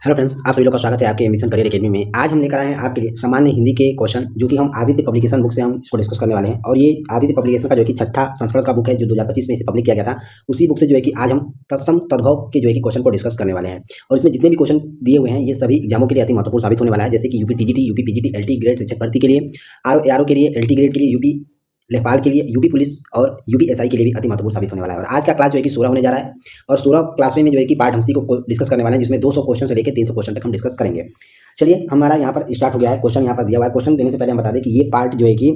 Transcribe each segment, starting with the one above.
Hello friends, आप सभी लोग का स्वागत है आपके एम्बिशन करियर एकेडमी में। आज हम लेकर आए हैं आपके लिए सामान्य हिंदी के क्वेश्चन, जो कि हम आदित्य पब्लिकेशन बुक से हम इसको डिस्कस करने वाले हैं। और ये आदित्य पब्लिकेशन का जो कि छठा संस्करण का बुक है, जो 2025 में इसे पब्लिक किया गया था। उसी बुक से जो है कि आज हम तत्सम तद्भव के जो है कि क्वेश्चन को डिस्कस करने वाले हैं। और इसमें जितने भी क्वेश्चन दिए हुए हैं, ये सभी एग्जामों के लिए अति महत्वपूर्ण साबित होने वाला है। जैसे कि UP TGT, UP PGT, LT grade शिक्षक भर्ती के लिए, आरओ के लिए, एलटी ग्रेड के लिए, यूपी लेखपाल के लिए, यूपी पुलिस और यूपी एसआई के लिए भी अति महत्वपूर्ण साबित होने वाला है। और आज का क्लास जो है कि 16 होने जा रहा है। और 16 क्लास में जो है कि पार्ट हम सी को डिस्कस करने वाले हैं, जिसमें 200 क्वेश्चन से लेकर 300 क्वेश्चन तक हम डिस्कस करेंगे। चलिए, हमारा यहाँ पर स्टार्ट हो गया है। क्वेश्चन यहाँ पर दिया हुआ है। क्वेश्चन देने से पहले हम बता दें कि ये पार्ट जो है कि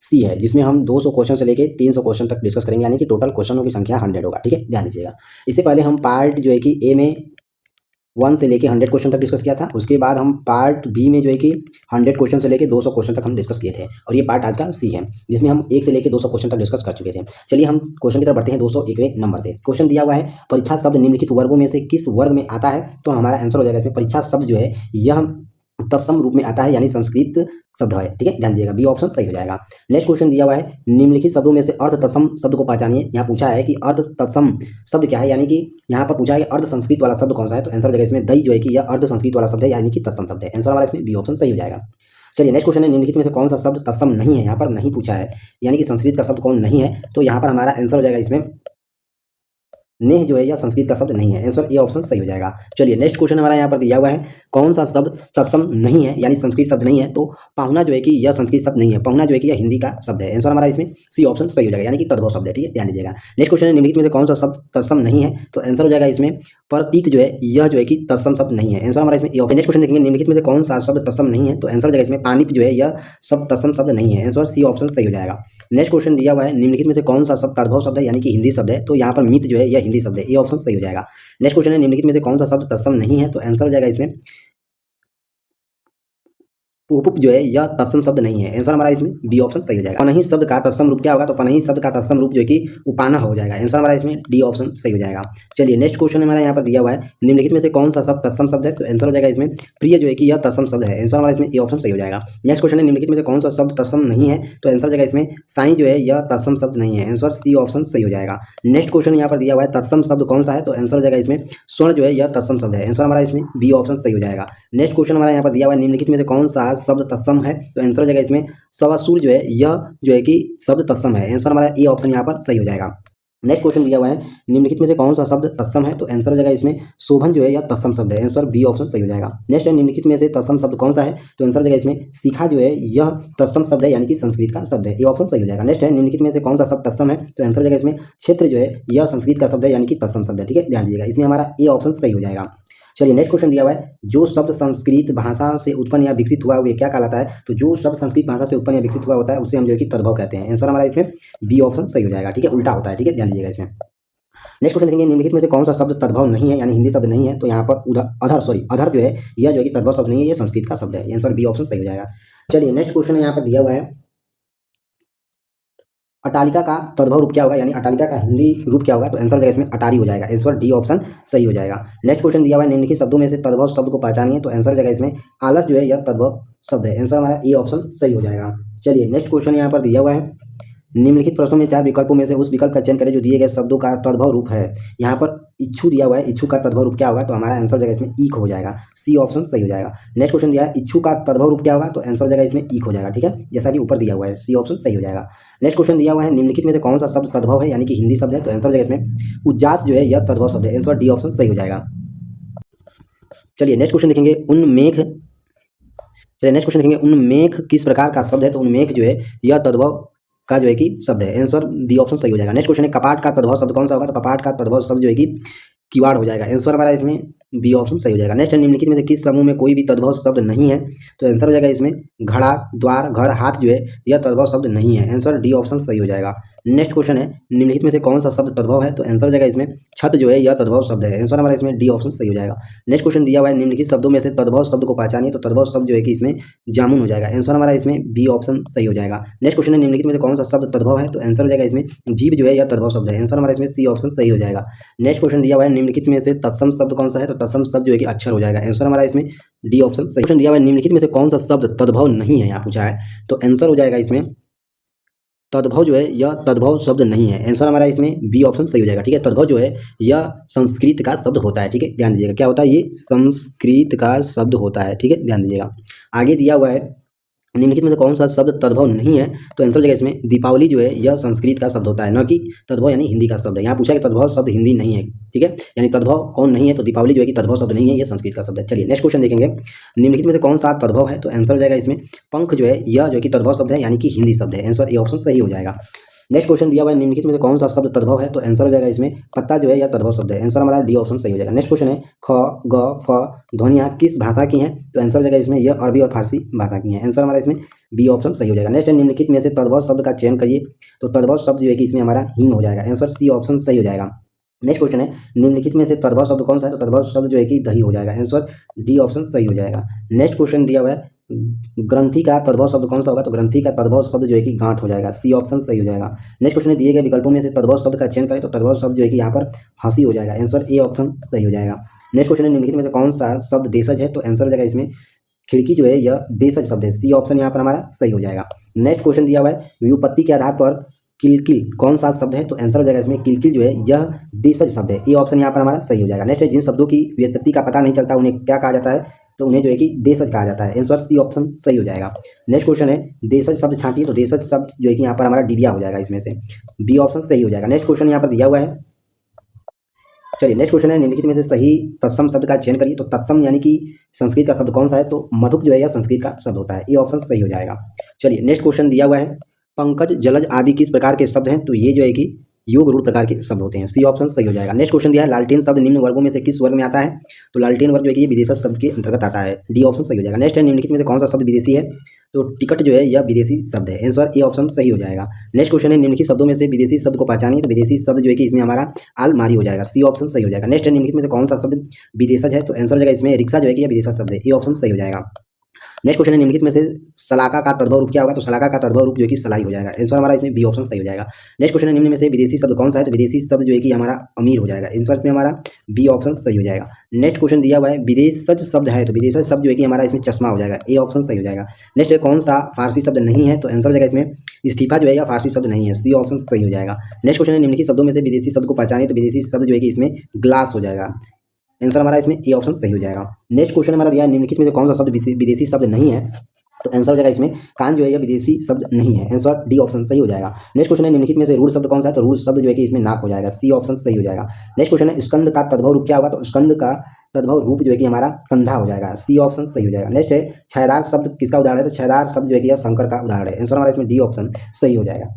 सी है, जिसमें हम 200 क्वेश्चन से लेकर 300 क्वेश्चन तक डिस्कस करेंगे, यानी कि टोटल क्वेश्चनों की संख्या 100 होगा। ठीक है, ध्यान दीजिएगा। इससे पहले हम पार्ट जो है कि ए में 1 से लेके 100 क्वेश्चन तक डिस्कस किया था। उसके बाद हम पार्ट बी में जो है कि 100 क्वेश्चन से लेके 200 क्वेश्चन तक हम डिस्कस किए थे। और ये पार्ट आज का सी है, जिसमें हम 1 से लेके 200 क्वेश्चन तक डिस्कस कर चुके थे। चलिए, हम क्वेश्चन की तरफ बढ़ते हैं 201वें नंबर से। क्वेश्चन दिया हुआ है, परीक्षा शब्द निम्नलिखित वर्गों में से किस वर्ग में आता है? तो हमारा आंसर हो जाएगा इसमें परीक्षा शब्द जो है यह तत्सम रूप में आता है, यानी संस्कृत शब्द है। ठीक है, ध्यान दीजिएगा, बी ऑप्शन सही हो जाएगा। नेक्स्ट क्वेश्चन दिया हुआ है, निम्नलिखित शब्दों में से अर्ध तत्सम शब्द को पहचानिए। यहाँ पूछा है कि अर्ध तत्सम शब्द क्या है, यानी कि यहाँ पर पूछा है अर्ध संस्कृत वाला शब्द कौन सा है। तो आंसर हो जाएगा इसमें दई जो है कि यह अर्ध संस्कृत वाला शब्द है, यानी कि तत्सम शब्द है। आंसर हमारा इसमें बी ऑप्शन सही हो जाएगा। चलिए, नेक्स्ट क्वेश्चन है, निम्नलिखित में से कौन सा शब्द तत्सम नहीं है? यहाँ पर नहीं पूछा है, यानी कि संस्कृत का शब्द कौन नहीं है। तो यहाँ पर हमारा आंसर हो जाएगा इसमें नेह जो है यह संस्कृत का शब्द नहीं है। आंसर ए ऑप्शन सही हो जाएगा। चलिए, नेक्स्ट क्वेश्चन हमारा यहाँ पर दिया हुआ है, कौन सा शब्द तत्सम नहीं है, यानी संस्कृत शब्द नहीं है। तो पाहुना जो है कि यह संस्कृत शब्द नहीं है। पाहुना जो है कि यह हिंदी का शब्द है। आंसर हमारा इसमें सी ऑप्शन सही हो जाएगा, यानी कि तद्भव शब्द है। ठीक है, ध्यान दीजिएगा। नेक्स्ट क्वेश्चन है, निम्नलिखित में से कौन सा शब्द तत्सम नहीं है? तो आंसर हो जाएगा इसमें प्रतीक जो है यह जो है कि तत्सम शब्द नहीं है। आंसर हमारा इसमें ए ऑप्शन। नेक्स्ट क्वेश्चन देखेंगे, निम्नलिखित में से कौन सा शब्द तत्सम नहीं है? तो आंसर हो जाएगा इसमें पानीप जो है यह सब तत्सम शब्द नहीं है। आंसर सी ऑप्शन सही हो जाएगा। नेक्स्ट क्वेश्चन दिया हुआ है, निम्नलिखित में से कौन सा शब्द तद्भव शब्द है, यानी कि हिंदी शब्द है। तो यहाँ पर मित जो है यह हिंदी शब्द है। ए ऑप्शन सही हो जाएगा। नेक्स्ट क्वेश्चन है, निम्नलिखित में से कौन सा शब्द तत्सम नहीं है? तो आंसर हो जाएगा इसमें उपुप जो है यह तत्सम शब्द नहीं है। आंसर हमारा इसमें बी ऑप्शन सही हो जाएगा। पनही शब्द का तत्सम रूप क्या होगा? तो पनही शब्द का तत्सम रूप जो है कि उपाना हो जाएगा। आंसर हमारा इसमें डी ऑप्शन सही हो जाएगा। चलिए, नेक्स्ट क्वेश्चन हमारा यहाँ पर दिया हुआ है, निम्नलिखित में से कौन सा शब्द तत्सम शब्द है? तो आंसर हो जाएगा इसमें प्रिय जो है कि यह तत्सम शब्द है। आंसर हमारा इसमें ए ऑप्शन सही हो जाएगा। नेक्स्ट क्वेश्चन है, निम्नलिखित में से कौन सा शब्द तत्सम नहीं है? तो आंसर हो जाएगा इसमें साई जो है यह तत्सम शब्द नहीं है। आंसर सी ऑप्शन सही हो जाएगा। नेक्स्ट क्वेश्चन यहाँ पर दिया हुआ है, तत्सम शब्द कौन सा है? तो आंसर हो जाएगा इसमें स्वर्ण जो है यह तत्सम शब्द है। आंसर हमारा इसमें बी ऑप्शन सही हो जाएगा। नेक्स्ट क्वेश्चन हमारा यहाँ पर दिया हुआ है, निम्नलिखित में से कौन सा शब्द तत्सम है? तो आंसर हो जाएगा इसमें सवासुर जो है यह जो है कि शब्द तत्सम है। आंसर हमारा ए ऑप्शन यहाँ पर सही हो जाएगा। नेक्स्ट क्वेश्चन दिया हुआ है, निम्नलिखित में से कौन सा शब्द तत्सम है? तो आंसर हो जाएगा इसमें शोभन जो है यह तत्सम शब्द है। आंसर बी ऑप्शन सही हो जाएगा। नेक्स्ट है, निम्नलिखित में से तत्सम शब्द कौन सा है? तो आंसर हो जाएगा इसमें शिखा जो है यह तत्सम शब्द है, यानी कि संस्कृत का शब्द है। ए ऑप्शन सही हो जाएगा। नेक्स्ट है, निम्नलिखित में से कौन सा शब्द तत्सम है? तो आंसर हो जाएगा इसमें क्षेत्र जो है यह संस्कृत का शब्द है, यानी कि तत्सम शब्द है। ठीक है, ध्यान दीजिएगा, इसमें हमारा ए ऑप्शन सही हो जाएगा। चलिए, नेक्स्ट क्वेश्चन दिया हुआ है, जो शब्द संस्कृत भाषा से उत्पन्न या विकसित हुआ वो क्या कहलाता है? तो जो शब्द संस्कृत भाषा से उत्पन्न या विकसित हुआ होता है उसे हम जो है कि तद्भव कहते हैं। आंसर हमारा इसमें बी ऑप्शन सही हो जाएगा। ठीक है, उल्टा होता है। ठीक है, ध्यान दीजिएगा इसमें। नेक्स्ट क्वेश्चन देखेंगे, निम्नलिखित में से कौन सा शब्द तद्भव नहीं है, यानी हिंदी शब्द नहीं है? तो यहाँ पर अधर जो है यह जो है कि तद्भव शब्द नहीं है, यह संस्कृत का शब्द है। आंसर बी ऑप्शन सही हो जाएगा। चलिए, नेक्स्ट क्वेश्चन यहाँ पर दिया हुआ है, अटालिका का तद्भव रूप क्या होगा, यानी अटालिका का हिंदी रूप क्या होगा? तो आंसर जाएगा इसमें अटारी हो जाएगा। आंसर डी ऑप्शन सही हो जाएगा। नेक्स्ट क्वेश्चन दिया हुआ है, निम्नलिखित शब्दों में से तद्भव शब्द को पहचानिए। तो आंसर जाएगा इसमें आलस जो है यह तद्भव शब्द है। आंसर हमारा ए ऑप्शन सही हो जाएगा। चलिए, नेक्स्ट क्वेश्चन यहाँ पर दिया हुआ है, निम्नलिखित प्रश्नों में 4 विकल्पों में से उस विकल्प का चयन करें जो दिए गए शब्दों का तद्भव रूप है। यहाँ पर इच्छु दिया हुआ है, इच्छु का तद्भव रूप क्या होगा? तो हमारा आंसर जाएगा इसमें ईख हो जाएगा। सी ऑप्शन सही हो जाएगा। नेक्स्ट क्वेश्चन दिया है, इच्छु का तद्भव रूप क्या होगा? तो आंसर जाएगा इसमें ईख हो जाएगा। ठीक है, जैसा कि ऊपर दिया हुआ है, सी ऑप्शन सही हो जाएगा। नेक्स्ट क्वेश्चन दिया हुआ है, निम्नलिखित में से कौन सा शब्द तद्भव है, यानी कि हिंदी शब्द है? तो आंसर जाएगा इसमें उज्जास जो है यह तद्भव शब्द है। आंसर डी ऑप्शन सही हो जाएगा। चलिए, नेक्स्ट क्वेश्चन देखेंगे, उन्मेख किस प्रकार का शब्द है? तो उन्मेख जो है यह तद्भव का जो है कि शब्द है। आंसर बी ऑप्शन सही हो जाएगा। नेक्स्ट क्वेश्चन है, कपाट का तद्भव शब्द कौन सा होगा? तो कपाट का तद्भव शब्द जो है कि किवाड़ हो जाएगा। आंसर हमारा इसमें बी ऑप्शन सही हो जाएगा। नेक्स्ट है, निम्नलिखित में से किस समूह में कोई भी तद्भव शब्द नहीं है? तो आंसर हो जाएगा इसमें घड़ा, द्वार, घर, हाथ जो है यह तद्भव शब्द नहीं है। आंसर डी ऑप्शन सही हो जाएगा। नेक्स्ट क्वेश्चन है, निम्नलिखित में से कौन सा शब्द तद्भव है? तो आंसर हो जाएगा इसमें छत जो है यह तद्भव शब्द है। आंसर हमारा इसमें डी ऑप्शन सही हो जाएगा। नेक्स्ट क्वेश्चन दिया हुआ है, निम्नलिखित शब्दों में से तद्भव शब्द को पहचानिए। तो तद्भव शब्द जो है कि इसमें जामुन हो जाएगा। आंसर हमारा इसमें बी ऑप्शन सही हो जाएगा। नेक्स्ट क्वेश्चन है, निम्नलिखित में से कौन सा शब्द तद्भव है? तो आंसर हो जाएगा इसमें जीव जो है यह तद्भव शब्द है। आंसर हमारा इसमें सी ऑप्शन सही हो जाएगा। नेक्स्ट क्वेश्चन दिया हुआ है, निम्नलिखित में से तत्सम शब्द कौन सा है? तो तत्सम शब्द जो है कि अक्षर हो जाएगा। आंसर हमारा इसमें डी ऑप्शन सही। क्वेश्चन दिया हुआ है, निम्नलिखित में से कौन सा शब्द तद्भव नहीं है, यहाँ पूछा है। तो आंसर हो जाएगा इसमें तद्भव जो है यह तद्भव शब्द नहीं है। आंसर हमारा इसमें बी ऑप्शन सही हो जाएगा। ठीक है, तद्भव जो है यह संस्कृत का शब्द होता है। ठीक है, ध्यान दीजिएगा क्या होता है, ये संस्कृत का शब्द होता है। ठीक है, ध्यान दीजिएगा। आगे दिया हुआ है निम्नलिखित में से कौन सा शब्द तद्भव नहीं है, तो आंसर हो जाएगा इसमें दीपावली जो है यह संस्कृत का शब्द होता है, न कि तद्भव यानी हिंदी का शब्द है। यहाँ पूछा कि तद्भव शब्द हिंदी नहीं है। ठीक है, यानी तद्भव कौन नहीं है, तो दीपावली जो है कि तद्भव शब्द नहीं है, यह संस्कृत का शब्द है। चलिए नेक्स्ट क्वेश्चन देखेंगे, निम्नलिखित में से कौन सा तद्भव है, तो आंसर हो जाएगा इसमें पंख जो है यह जो कि तद्भव शब्द है, यानी कि हिंदी शब्द है। आंसर ए ऑप्शन सही हो जाएगा। नेक्स्ट क्वेश्चन दिया हुआ है निम्नलिखित में से कौन सा शब्द तद्भव है, तो आंसर हो जाएगा इसमें पत्ता जो है यह तद्भव शब्द है। आंसर हमारा डी ऑप्शन सही हो जाएगा। नेक्स्ट क्वेश्चन है ख ग फ ध्वनियाँ किस भाषा की हैं, तो आंसर हो जाएगा इसमें यह अरबी और फारसी भाषा की हैं। आंसर हमारा इसमें बी ऑप्शन सही हो जाएगा। नेक्स्ट है निम्नलिखित में से तद्भव शब्द का चयन करिए, तो तद्भव शब्द जो है कि इसमें हमारा हींग हो जाएगा। आंसर सी ऑप्शन सही हो जाएगा। नेक्स्ट क्वेश्चन है निम्नलिखित में से तद्भव शब्द कौन सा है, तो तद्भव शब्द जो है कि दही हो जाएगा। आंसर डी ऑप्शन सही हो जाएगा। नेक्स्ट क्वेश्चन दिया हुआ है ग्रंथि का तद्भव शब्द कौन सा होगा, तो ग्रंथि का तद्भव शब्द जो है कि गांठ हो जाएगा। सी ऑप्शन सही हो जाएगा। नेक्स्ट क्वेश्चन दिए गए विकल्पों में से तद्भव शब्द का चयन करें, तो तद्भव शब्द जो है कि यहाँ पर हंसी हो जाएगा। आंसर ए ऑप्शन सही हो जाएगा। नेक्स्ट क्वेश्चन है निम्नलिखित में से कौन सा शब्द देशज है, तो आंसर हो जाएगा इसमें खिड़की जो है यह देशज शब्द है। सी ऑप्शन यहाँ पर हमारा सही हो जाएगा। नेक्स्ट क्वेश्चन दिया हुआ है व्युत्पत्ति के आधार पर किलकिल कौन सा शब्द है, तो आंसर हो जाएगा इसमें किलकिल जो है यह देशज शब्द है। ए ऑप्शन यहाँ पर हमारा सही हो जाएगा। नेक्स्ट है जिन शब्दों की व्युत्पत्ति का पता नहीं चलता उन्हें क्या कहा जाता है, तो उन्हें जो है कि देशज कहा जाता है। आंसर सी ऑप्शन सही हो जाएगा। नेक्स्ट क्वेश्चन है देशज शब्द छांटिए, तो देशज शब्द जो है कि यहाँ पर हमारा डिबिया हो जाएगा, इसमें से बी ऑप्शन सही हो जाएगा। नेक्स्ट क्वेश्चन यहाँ पर दिया हुआ है, चलिए नेक्स्ट क्वेश्चन है निम्नलिखित में से सही तत्सम शब्द का चयन करिए, तो तत्सम यानी कि संस्कृत का शब्द कौन सा है, तो मधुक जो है यह संस्कृत का शब्द होता है। ए ऑप्शन सही हो जाएगा। चलिए नेक्स्ट क्वेश्चन दिया हुआ है पंकज जलज आदि किस प्रकार के शब्द हैं, तो ये जो है कि योग रूढ़ प्रकार के शब्द होते हैं। सी ऑप्शन सही हो जाएगा। नेक्स्ट क्वेश्चन दिया है लालटेन शब्द निम्न वर्गों में से किस वर्ग में आता है, तो लालटेन वर्ग जो है कि ये विदेशी शब्द के अंतर्गत आता है। डी ऑप्शन सही हो जाएगा। नेक्स्ट है निम्नलिखित में से कौन सा शब्द विदेशी है, तो टिकट जो है यह विदेशी शब्द है। आंसर ए ऑप्शन सही हो जाएगा। नेक्स्ट क्वेश्चन है निम्नलिखित शब्दों में से विदेशी शब्द को पहचानिए, तो विदेशी शब्द जो है कि इसमें हमारा अलमारी हो जाएगा। सी ऑप्शन सही हो जाएगा। नेक्स्ट है निम्नलिखित में से कौन सा शब्द विदेशज है, तो आंसर हो जाएगा इसमें रिक्शा जो है कि यह विदेशज शब्द है। ए ऑप्शन सही हो जाएगा। नेक्स्ट क्वेश्चन है निम्नलिखित में से सलाका का तद्भव रूप क्या होगा, तो सलाका का तद्भव रूप जो है कि सलाई हो जाएगा। आंसर हमारा इसमें बी ऑप्शन सही हो जाएगा। नेक्स्ट क्वेश्चन है निम्न में से विदेशी शब्द कौन सा है, तो विदेशी शब्द जो है कि हमारा अमीर हो जाएगा। आंसर इसमें हमारा बी ऑप्शन सही हो जाएगा। नेक्स्ट क्वेश्चन दिया हुआ है विदेशज शब्द है, तो विदेशज शब्द जो है कि हमारा इसमें चश्मा हो जाएगा। ए ऑप्शन सही हो जाएगा। नेक्स्ट है कौन सा फारसी शब्द नहीं है, तो आंसर हो जाएगा इसमें इस्तीफा जो है या फारसी शब्द नहीं है। सी ऑप्शन सही हो जाएगा। नेक्स्ट क्वेश्चन है निम्नलिखित शब्दों में से विदेशी शब्द को पहचानिए, तो विदेशी शब्द जो है कि इसमें ग्लास हो जाएगा। आंसर हमारा इसमें ए ऑप्शन सही हो जाएगा। नेक्स्ट क्वेश्चन हमारा दिया है निम्नलिखित में से कौन सा शब्द विदेशी शब्द नहीं है, तो आंसर हो जाएगा इसमें कान जो है यह विदेशी शब्द नहीं है। आंसर डी ऑप्शन सही हो जाएगा। नेक्स्ट क्वेश्चन है निम्नलिखित में से रूढ़ शब्द कौन सा है, तो रूढ़ शब्द जो है कि इसमें नाक हो जाएगा। सी ऑप्शन सही हो जाएगा। नेक्स्ट क्वेश्चन है स्कंद का तद्भव रूप क्या होगा, तो स्कंद का तद्भव रूप जो है कि हमारा कंधा हो जाएगा। सी ऑप्शन सही हो जाएगा। नेक्स्ट है छायादार शब्द किसका उदाहरण है, तो छायादार शब्द जो है कि यह शंकर का उदाहरण है। आंसर हमारा इसमें डी ऑप्शन सही हो जाएगा।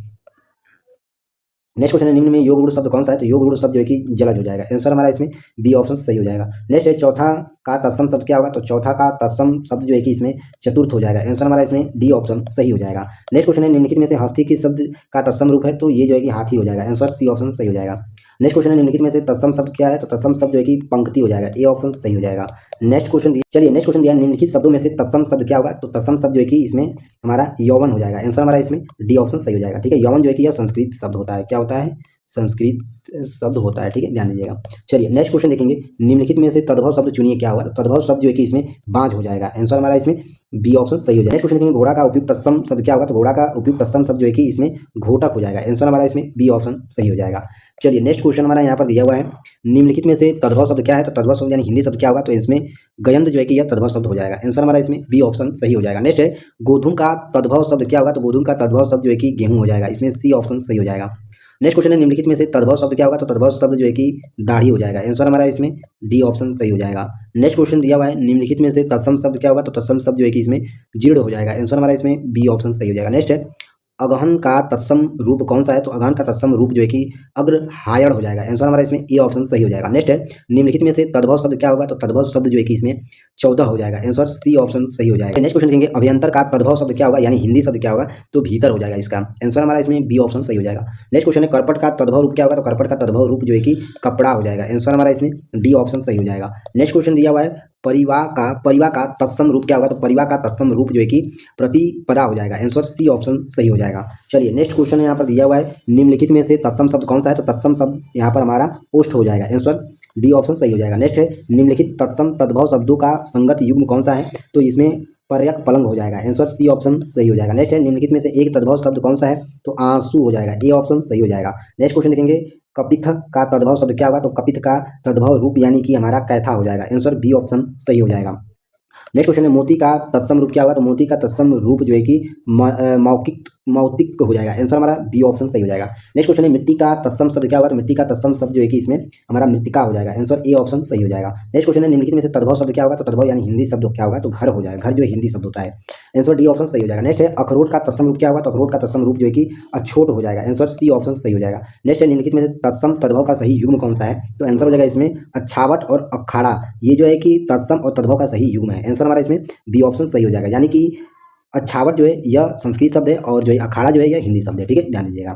नेक्स्ट क्वेश्चन है निम्न में योग रूढ़ शब्द कौन सा है, तो योग रूढ़ शब्द जो है कि जलज हो जाएगा। आंसर हमारा इसमें बी ऑप्शन सही हो जाएगा। नेक्स्ट है चौथा का तत्सम शब्द क्या होगा, तो चौथा का तत्सम शब्द जो है कि इसमें चतुर्थ हो जाएगा। आंसर हमारा इसमें डी ऑप्शन सही हो जाएगा। नेक्स्ट क्वेश्चन है निम्नलिखित में से हस्ती किस शब्द का तत्सम रूप है, तो ये जो है कि हाथी हो जाएगा। आंसर सी ऑप्शन सही हो जाएगा। नेक्स्ट क्वेश्चन है निम्नलिखित में से तत्सम शब्द क्या है, तो तत्सम शब्द जो है कि पंक्ति हो जाएगा। ए ऑप्शन सही हो जाएगा। नेक्स्ट क्वेश्चन चलिए नेक्स्ट क्वेश्चन दिया निम्नलिखित शब्दों में से तत्सम शब्द क्या होगा, तो तत्सम शब्द जो है कि इसमें हमारा यौवन हो जाएगा। आंसर हमारा इसमें डी ऑप्शन सही हो जाएगा। ठीक है, यौवन जो है कि यह संस्कृत शब्द होता है। क्या होता है, संस्कृत शब्द होता है। ठीक है, ध्यान दीजिएगा। चलिए नेक्स्ट क्वेश्चन देखेंगे निम्नलिखित में से तद्भव शब्द चुनिए क्या होगा, तो तद्भव शब्द जो है कि इसमें बाज हो जाएगा। आंसर हमारा इसमें बी ऑप्शन सही हो जाएगा। नेक्स्ट क्वेश्चन देखेंगे घोड़ा का उपयुक्त तत्सम शब्द क्या होगा, तो घोड़ा का उपयुक्त तत्सम शब्द जो है कि इसमें घोटक हो जाएगा। आंसर हमारा इसमें बी ऑप्शन सही हो जाएगा। चलिए नेक्स्ट क्वेश्चन हमारा यहाँ पर दिया हुआ है निम्नलिखित में से तद्भव शब्द क्या है, तो तद्भव शब्द यानी हिंदी शब्द क्या होगा, तो इसमें गयंद जो है कि यह तद्भव शब्द हो जाएगा। आंसर हमारा इसमें बी ऑप्शन सही हो जाएगा। नेक्स्ट है गोधूम का तद्भव शब्द क्या होगा, तो गोधूम का तद्भव शब्द जो है कि गेहूं हो जाएगा। इसमें सी ऑप्शन सही हो जाएगा। नेक्स्ट क्वेश्चन है निम्नलिखित में से तद्भव शब्द क्या होगा, तो तद्भव शब्द जो है कि दाढ़ी हो जाएगा। आंसर हमारा इसमें डी ऑप्शन सही हो जाएगा। नेक्स्ट क्वेश्चन दिया हुआ है निम्नलिखित में से तत्सम शब्द क्या होगा, तो तत्सम शब्द जो है कि इसमें जीर्ण हो जाएगा। आंसर हमारा इसमें बी ऑप्शन सही हो जाएगा। नेक्स्ट है अगहन का तत्सम रूप कौन सा है, तो अगहन का तत्सम रूप जो है कि अग्रहायण हो जाएगा। आंसर हमारा इसमें ए ऑप्शन सही हो जाएगा। नेक्स्ट है निम्नलिखित में से तद्भव शब्द क्या होगा, तो तद्भव शब्द जो है कि इसमें 14 हो जाएगा। आंसर सी ऑप्शन सही हो जाएगा। नेक्स्ट क्वेश्चन देखेंगे अभ्यंतर का तद्भव शब्द क्या होगा, यानी हिंदी शब्द क्या होगा, तो भीतर हो जाएगा इसका। आंसर हमारा इसमें बी ऑप्शन सही हो जाएगा। नेक्स्ट क्वेश्चन है करपट का तद्भव रूप क्या होगा, तो करपट का तद्भव रूप जो है कि कपड़ा हो जाएगा। आंसर हमारा इसमें डी ऑप्शन सही हो जाएगा। नेक्स्ट क्वेश्चन दिया हुआ है परिवा का तत्सम रूप क्या होगा, तो परिवा का तत्सम रूप जो है कि प्रतिपदा हो जाएगा। आंसर सी ऑप्शन सही हो जाएगा। चलिए नेक्स्ट क्वेश्चन है यहाँ पर दिया हुआ है निम्नलिखित में से तत्सम शब्द कौन सा है, तो तत्सम शब्द यहाँ पर हमारा ओष्ठ हो जाएगा। आंसर डी ऑप्शन सही हो जाएगा। नेक्स्ट है निम्नलिखित तत्सम तद्भव शब्दों का संगत युग्म कौन सा है, तो इसमें पर्यक पलंग हो जाएगा। आंसर सी ऑप्शन सही हो जाएगा। नेक्स्ट है निम्नलिखित में से एक तद्भव शब्द कौन सा है, तो आंसू हो जाएगा, ए ऑप्शन सही हो जाएगा। नेक्स्ट क्वेश्चन देखेंगे कपिथ का तद्भव शब्द क्या होगा, तो कपिथ का तद्भव रूप यानी कि हमारा कैथा हो जाएगा। आंसर बी ऑप्शन सही हो जाएगा। नेक्स्ट क्वेश्चन है मोती का तत्सम रूप क्या होगा, तो मोती का तत्सम रूप जो है कि मौतिक हो जाएगा। आंसर हमारा बी ऑप्शन सही हो जाएगा। नेक्स्ट क्वेश्चन है मिट्टी का तत्सम शब्द क्या होगा, तो मिट्टी का तत्सम शब्द जो है कि इसमें हमारा मृतिका हो जाएगा। आंसर ए ऑप्शन सही हो जाएगा। नेक्स्ट क्वेश्चन है निम्नलिखित में से तद्भव शब्द क्या होगा, तो तद्भव यानी हिंदी शब्द क्या होगा, तो घर हो जाएगा। घर जो हिंदी शब्द होता है। आंसर डी ऑप्शन सही हो जाएगा। नेक्स्ट है अखरोट का तत्सम रूप क्या होगा, तो अखरोट का तत्सम रूप जो है कि अछोट हो जाएगा। आंसर सी ऑप्शन सही हो जाएगा। नेक्स्ट है निम्नलिखित में से तत्सम तद्भव का सही युग्म कौन सा है, तो आंसर हो जाएगा इसमें अछावट और अखाड़ा, ये जो है कि तत्सम और तद्भव का सही युग्म है। आंसर हमारा इसमें बी ऑप्शन सही हो जाएगा। यानी कि अछावट जो है यह संस्कृत शब्द है और जो है अखाड़ा जो है यह हिंदी शब्द है। ठीक है, ध्यान दीजिएगा।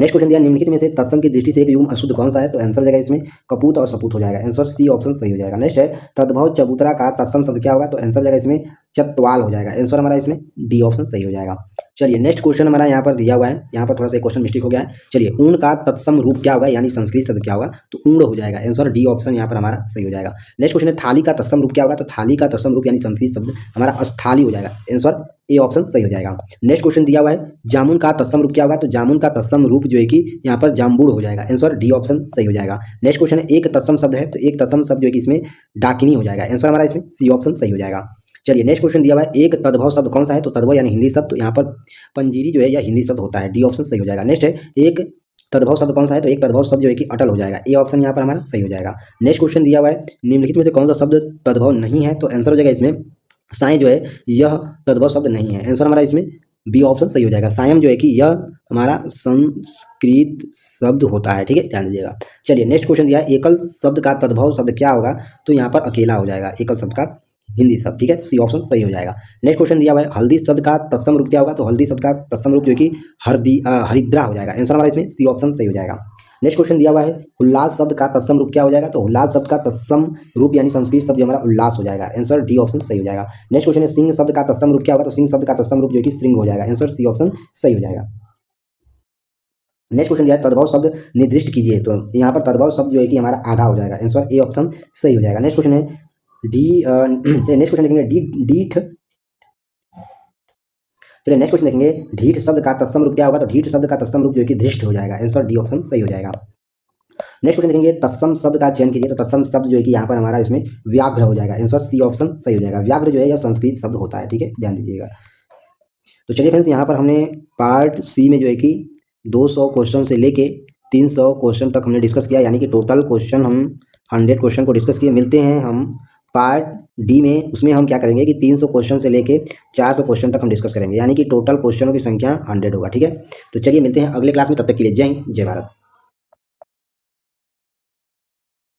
नेक्स्ट क्वेश्चन दिया निम्नलिखित में से तत्सम की दृष्टि से एक युग्म अशुद्ध कौन सा है, तो आंसर हो जाएगा इसमें कपूत और सपूत हो जाएगा। आंसर सी ऑप्शन सही हो जाएगा। नेक्स्ट है तद्भव चबूतरा का तत्सम शब्द क्या होगा, तो आंसर हो जाएगा इसमें चतवाल हो जाएगा। आंसर हमारा इसमें डी ऑप्शन सही हो जाएगा। चलिए नेक्स्ट क्वेश्चन हमारा यहाँ पर दिया हुआ है, यहाँ पर थोड़ा सा क्वेश्चन मिस्टेक हो गया है। चलिए ऊन का तत्सम रूप क्या होगा, यानी संस्कृत शब्द क्या होगा, तो ऊण हो जाएगा। आंसर डी ऑप्शन यहाँ पर हमारा सही हो जाएगा। नेक्स्ट क्वेश्चन है थाली का तत्सम रूप क्या होगा, तो थाली का तत्सम रूप यानी संस्कृत शब्द हमारा अस्थाली हो जाएगा। आंसर ए ऑप्शन सही हो जाएगा। नेक्स्ट क्वेश्चन दिया हुआ है जामुन का तत्सम रूप क्या होगा, तो जामुन का तत्सम रूप जो है कि यहाँ पर जाम्बुड़ हो जाएगा। आंसर डी ऑप्शन सही हो जाएगा। नेक्स्ट क्वेश्चन है एक तत्सम शब्द है, तो एक तत्सम शब्द जो है कि इसमें डाकिनी हो जाएगा। आंसर हमारा इसमें सी ऑप्शन सही हो जाएगा। चलिए नेक्स्ट क्वेश्चन दिया हुआ है एक तद्भव शब्द कौन सा है, तो तद्भव यानी हिंदी शब्द, तो यहाँ पर पंजीरी जो है यह हिंदी शब्द होता है। डी ऑप्शन सही हो जाएगा। नेक्स्ट है एक तद्भव शब्द कौन सा है, तो एक तद्भव शब्द जो है कि अटल हो जाएगा। ए ऑप्शन यहाँ पर हमारा सही हो जाएगा। नेक्स्ट क्वेश्चन दिया हुआ है निम्नलिखित में से कौन सा शब्द तद्भव नहीं है, तो आंसर हो जाएगा इसमें साएं जो है यह तद्भव शब्द नहीं है। आंसर हमारा इसमें बी ऑप्शन सही हो जाएगा। सायम जो है कि यह हमारा संस्कृत शब्द होता है। ठीक है, ध्यान दीजिएगा। चलिए नेक्स्ट क्वेश्चन दिया है एकल शब्द का तद्भव शब्द क्या होगा, तो यहाँ पर अकेला हो जाएगा, एकल शब्द का हिंदी शब्द। ठीक है, सी ऑप्शन सही हो जाएगा। नेक्स्ट क्वेश्चन दिया हुआ है हल्दी शब्द का तत्सम रूप क्या होगा, तो हल्दी शब्द का तत्सम रूप जो कि हरिद्रा हो जाएगा। आंसर हमारा इसमें सी ऑप्शन सही हो जाएगा। नेक्स्ट क्वेश्चन दिया हुआ है उल्लास शब्द का तत्सम रूप क्या हो जाएगा, तो उल्लास शब्द का तत्सम रूप यानी संस्कृत शब्द हमारा उल्लास हो जाएगा। आंसर डी ऑप्शन सही हो जाएगा। नेक्स्ट क्वेश्चन है सिंह शब्द का तत्सम रूप क्या होगा, तो सिंह शब्द का तत्सम रूप जो कि श्रृंग हो जाएगा। आंसर सी ऑप्शन सही हो जाएगा। नेक्स्ट क्वेश्चन दिया है तद्भव शब्द निर्दिष्ट कीजिए, तो यहाँ पर तद्भव शब्द जो है कि हमारा आधा हो जाएगा। आंसर ए ऑप्शन सही हो जाएगा। नेक्स्ट क्वेश्चन है नेक्स्ट क्वेश्चन देखेंगे डीठ। चलिए नेक्स्ट क्वेश्चन देखेंगे ढीठ शब्द का तत्सम रूप क्या होगा, तो ढीठ शब्द का तत्सम रूप जो है कि धृष्ट हो जाएगा। आंसर डी ऑप्शन सही हो जाएगा। नेक्स्ट क्वेश्चन देखेंगे तत्सम शब्द का चयन कीजिए, तो तत्सम शब्द जो है कि यहाँ पर हमारा इसमें व्याघ्र हो जाएगा। आंसर सी ऑप्शन सही हो जाएगा। व्याघ्र जो है यह संस्कृत शब्द होता है। ठीक है, ध्यान दीजिएगा। तो चलिए फ्रेंड्स यहाँ पर हमने पार्ट सी में जो है कि 200 क्वेश्चन से लेके 300 क्वेश्चन तक हमने डिस्कस किया, यानी कि टोटल क्वेश्चन हम 100 क्वेश्चन को डिस्कस किए। मिलते हैं हम पार्ट डी में, उसमें हम क्या करेंगे कि 300 क्वेश्चन से लेके 400 क्वेश्चन तक हम डिस्कस करेंगे, यानी कि टोटल क्वेश्चनों की संख्या 100 होगा। ठीक है, तो चलिए मिलते हैं अगले क्लास में, तब तक के लिए जय हिंद जय भारत।